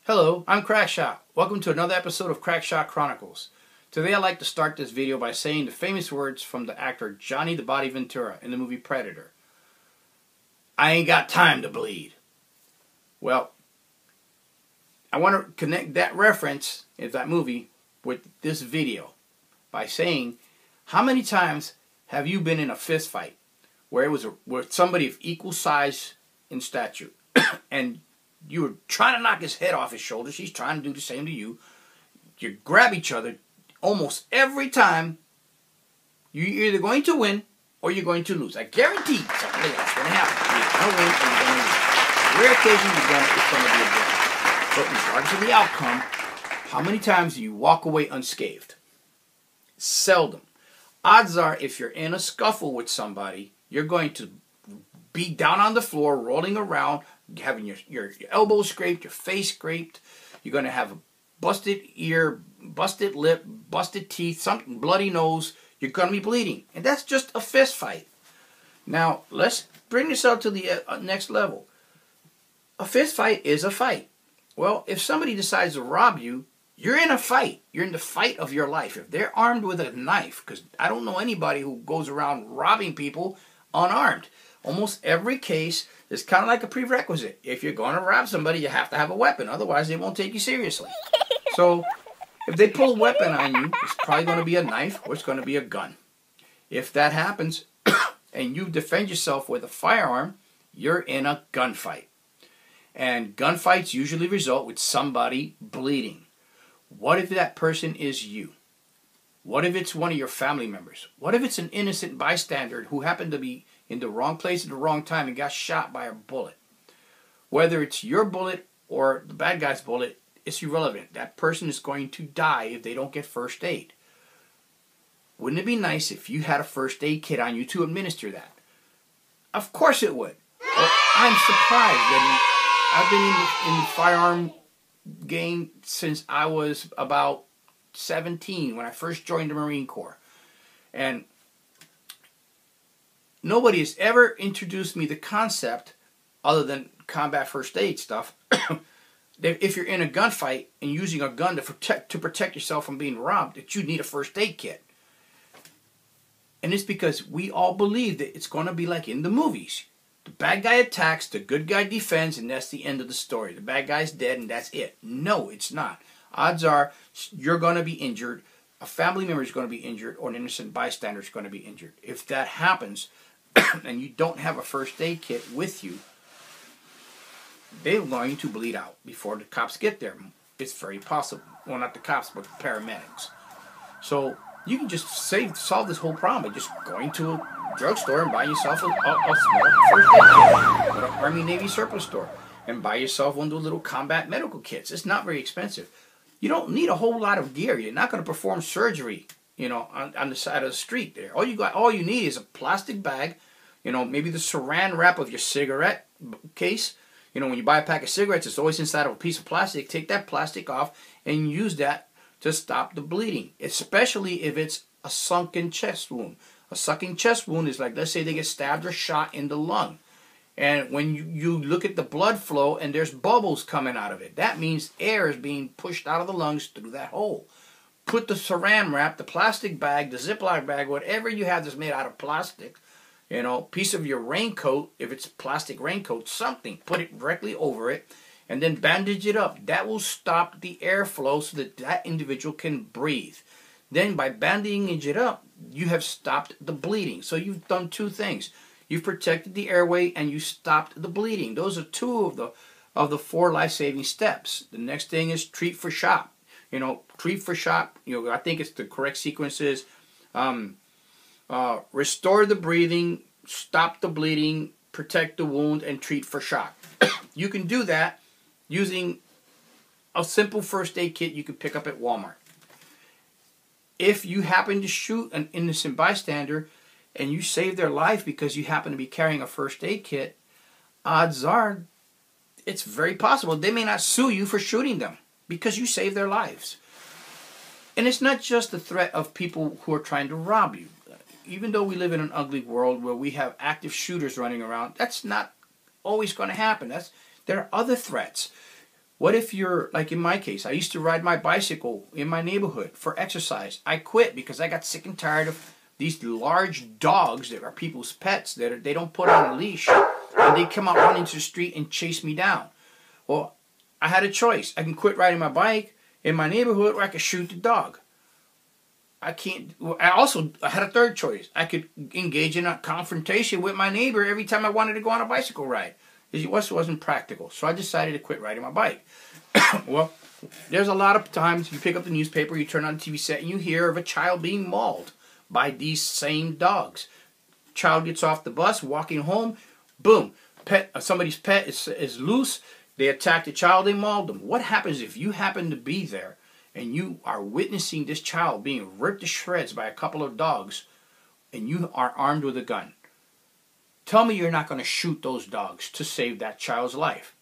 Hello, I'm Crackshot. Welcome to another episode of Crackshot Chronicles. Today I'd like to start this video by saying the famous words from the actor Johnny the Body Ventura in the movie Predator. I ain't got time to bleed. Well, I want to connect that reference in that movie with this video by saying, how many times have you been in a fist fight where it was with somebody of equal size in stature and you were trying to knock his head off his shoulders, he's trying to do the same to you. You grab each other. Almost every time, you're either going to win or you're going to lose. I guarantee something like that's going to happen. You're going to win or you're going to lose. Rare occasion it's going to be a draw. But regardless of the outcome, how many times do you walk away unscathed? Seldom. Odds are, if you're in a scuffle with somebody, you're going to be down on the floor, rolling around, having your elbows scraped, your face scraped. You're going to have a busted ear, busted lip, busted teeth, something bloody nose. You're going to be bleeding. And that's just a fist fight. Now, let's bring this up to the next level. A fist fight is a fight. Well, if somebody decides to rob you, you're in a fight. You're in the fight of your life. If they're armed with a knife, because I don't know anybody who goes around robbing people unarmed. Almost every case is kind of like a prerequisite. If you're going to rob somebody, you have to have a weapon. Otherwise, they won't take you seriously. So, if they pull a weapon on you, it's probably going to be a knife or it's going to be a gun. If that happens and you defend yourself with a firearm, you're in a gunfight. And gunfights usually result with somebody bleeding. What if that person is you? What if it's one of your family members? What if it's an innocent bystander who happened to be in the wrong place at the wrong time and got shot by a bullet? Whether it's your bullet or the bad guy's bullet, it's irrelevant. That person is going to die if they don't get first aid. Wouldn't it be nice if you had a first aid kit on you to administer that? Of course it would. Well, I'm surprised that I've been in the firearm game since I was about 17 when I first joined the Marine Corps. And nobody has ever introduced me the concept, other than combat first aid stuff, that if you're in a gunfight and using a gun to protect yourself from being robbed, that you need a first aid kit. And it's because we all believe that it's going to be like in the movies. The bad guy attacks, the good guy defends, and that's the end of the story. The bad guy's dead and that's it. No, it's not. Odds are you're going to be injured, a family member is going to be injured, or an innocent bystander is going to be injured. If that happens and you don't have a first aid kit with you, they're going to bleed out before the cops get there. It's very possible. Well, not the cops, but the paramedics. So you can just solve this whole problem by just going to a drugstore and buying yourself a small first aid kit. Go to Army Navy surplus store and buy yourself one of those little combat medical kits. It's not very expensive. You don't need a whole lot of gear. You're not going to perform surgery, on the side of the street there. All you need is a plastic bag, maybe the saran wrap of your cigarette case. When you buy a pack of cigarettes, it's always inside of a piece of plastic. Take that plastic off and use that to stop the bleeding, especially if it's a sunken chest wound. A sucking chest wound is like, let's say they get stabbed or shot in the lung. And when you look at the blood flow and there's bubbles coming out of it, that means air is being pushed out of the lungs through that hole. Put the saran wrap, the plastic bag, the Ziploc bag, whatever you have that's made out of plastic, piece of your raincoat, if it's plastic raincoat, something, put it directly over it, and then bandage it up. That will stop the airflow so that individual can breathe. Then by bandaging it up, you have stopped the bleeding. So you've done two things. You've protected the airway and you stopped the bleeding. Those are two of the four life-saving steps. The next thing is treat for shock. Treat for shock. I think it's the correct sequence is restore the breathing, stop the bleeding, protect the wound, and treat for shock. You can do that using a simple first aid kit you can pick up at Walmart. If you happen to shoot an innocent bystander and you save their life because you happen to be carrying a first aid kit, odds are it's very possible they may not sue you for shooting them because you saved their lives. And it's not just the threat of people who are trying to rob you. Even though we live in an ugly world where we have active shooters running around, that's not always going to happen. There are other threats. What if you're, like in my case, I used to ride my bicycle in my neighborhood for exercise. I quit because I got sick and tired of these large dogs that are people's pets that they don't put on a leash, and they come out running to the street and chase me down. Well, I had a choice. I can quit riding my bike in my neighborhood, or I could shoot the dog. I can't. I had a third choice. I could engage in a confrontation with my neighbor every time I wanted to go on a bicycle ride. It wasn't practical, so I decided to quit riding my bike. Well, there's a lot of times you pick up the newspaper, you turn on the TV set, and you hear of a child being mauled by these same dogs. Child gets off the bus, walking home, boom, somebody's pet is loose. They attack the child, they mauled them. What happens if you happen to be there and you are witnessing this child being ripped to shreds by a couple of dogs and you are armed with a gun? Tell me you're not going to shoot those dogs to save that child's life.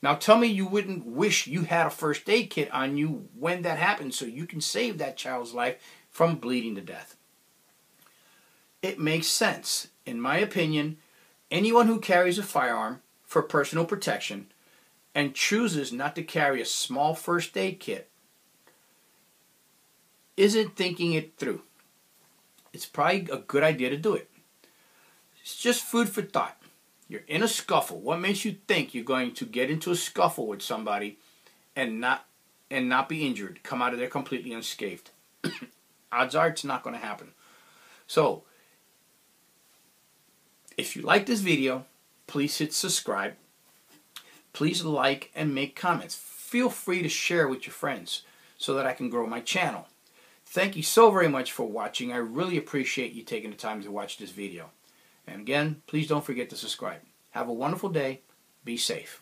Now tell me you wouldn't wish you had a first aid kit on you when that happens so you can save that child's life from bleeding to death. It makes sense. In my opinion, anyone who carries a firearm for personal protection and chooses not to carry a small first aid kit isn't thinking it through. It's probably a good idea to do it. It's just food for thought. You're in a scuffle. What makes you think you're going to get into a scuffle with somebody and not be injured, come out of there completely unscathed? Odds are it's not going to happen. So, if you like this video, please hit subscribe. Please like and make comments. Feel free to share with your friends so that I can grow my channel. Thank you so very much for watching. I really appreciate you taking the time to watch this video. And again, please don't forget to subscribe. Have a wonderful day. Be safe.